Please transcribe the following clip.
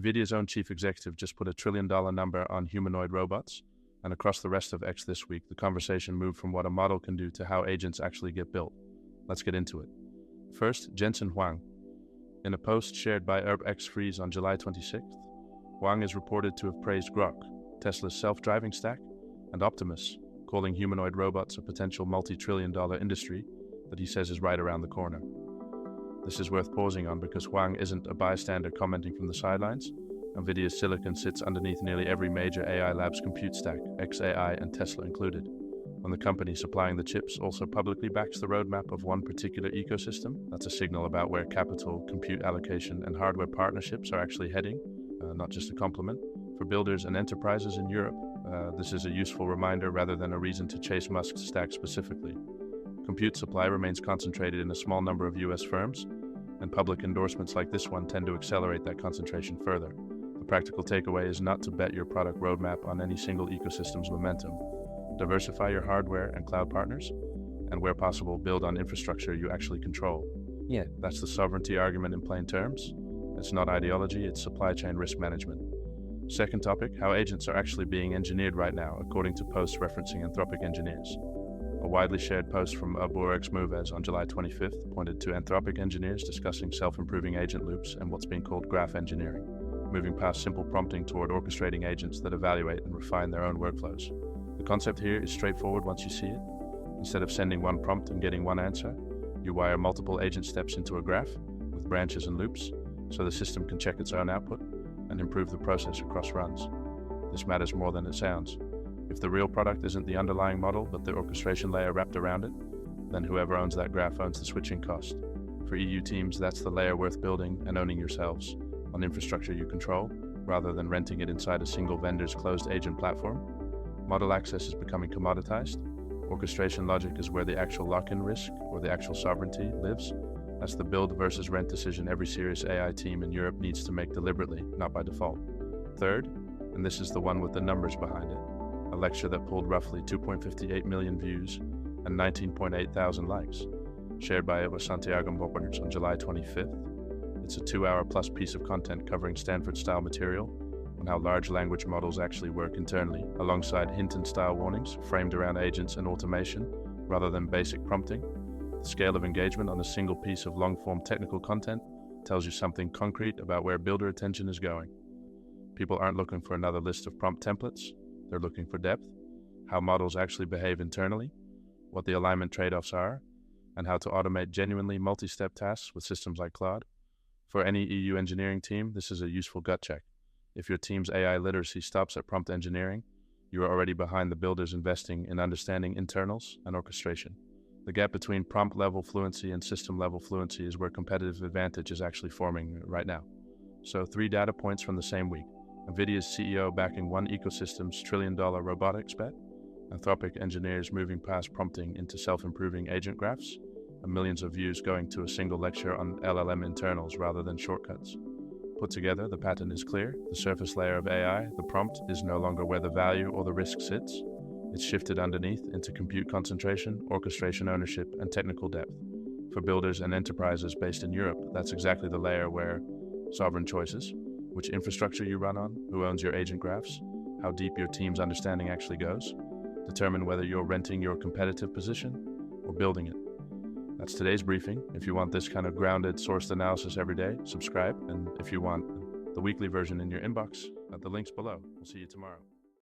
Nvidia's own chief executive just put $1 trillion number on humanoid robots, and across the rest of X this week, the conversation moved from what a model can do to how agents actually get built. Let's get into it. First, Jensen Huang. In a post shared by X on July 26th, Huang is reported to have praised Grok, Tesla's self-driving stack, and Optimus, calling humanoid robots a potential multi-trillion-dollar industry that he says is right around the corner. This is worth pausing on because Huang isn't a bystander commenting from the sidelines. Nvidia's silicon sits underneath nearly every major AI lab's compute stack, xAI and Tesla included. When the company supplying the chips also publicly backs the roadmap of one particular ecosystem, that's a signal about where capital, compute allocation, and hardware partnerships are actually heading, not just a compliment. For builders and enterprises in Europe, this is a useful reminder rather than a reason to chase Musk's stack specifically. Compute supply remains concentrated in a small number of US firms, and public endorsements like this one tend to accelerate that concentration further. The practical takeaway is not to bet your product roadmap on any single ecosystem's momentum. Diversify your hardware and cloud partners, and where possible, build on infrastructure you actually control. Yeah, that's the sovereignty argument in plain terms. It's not ideology, it's supply chain risk management. Second topic, how agents are actually being engineered right now, according to posts referencing Anthropic engineers. A widely shared post from X on July 25th pointed to Anthropic engineers discussing self-improving agent loops and what's being called graph engineering, moving past simple prompting toward orchestrating agents that evaluate and refine their own workflows. The concept here is straightforward once you see it. Instead of sending one prompt and getting one answer, you wire multiple agent steps into a graph with branches and loops so the system can check its own output and improve the process across runs. This matters more than it sounds. If the real product isn't the underlying model but the orchestration layer wrapped around it, then whoever owns that graph owns the switching cost. For EU teams, that's the layer worth building and owning yourselves, on infrastructure you control, rather than renting it inside a single vendor's closed agent platform. Model access is becoming commoditized. Orchestration logic is where the actual lock-in risk, or the actual sovereignty, lives. That's the build versus rent decision every serious AI team in Europe needs to make deliberately, not by default. Third, and this is the one with the numbers behind it, a lecture that pulled roughly 2.58 million views and 19.8 thousand likes, shared by Santiago Mopers on July 25th. It's a 2-hour-plus piece of content covering Stanford-style material on how large language models actually work internally, alongside Hinton-style warnings framed around agents and automation rather than basic prompting. The scale of engagement on a single piece of long-form technical content tells you something concrete about where builder attention is going. People aren't looking for another list of prompt templates. They're looking for depth, how models actually behave internally, what the alignment trade-offs are, and how to automate genuinely multi-step tasks with systems like Claude. For any EU engineering team, this is a useful gut check. If your team's AI literacy stops at prompt engineering, you are already behind the builders investing in understanding internals and orchestration. The gap between prompt-level fluency and system-level fluency is where competitive advantage is actually forming right now. So 3 data points from the same week. Nvidia's CEO backing one ecosystem's $1 trillion robotics bet, Anthropic engineers moving past prompting into self-improving agent graphs, and millions of views going to a single lecture on LLM internals rather than shortcuts. Put together, the pattern is clear. The surface layer of AI, the prompt, is no longer where the value or the risk sits. It's shifted underneath into compute concentration, orchestration ownership, and technical depth. For builders and enterprises based in Europe, that's exactly the layer where sovereign choices, which infrastructure you run on, who owns your agent graphs, how deep your team's understanding actually goes, determine whether you're renting your competitive position or building it. That's today's briefing. If you want this kind of grounded, sourced analysis every day, subscribe. And if you want the weekly version in your inbox, the link's below. We'll see you tomorrow.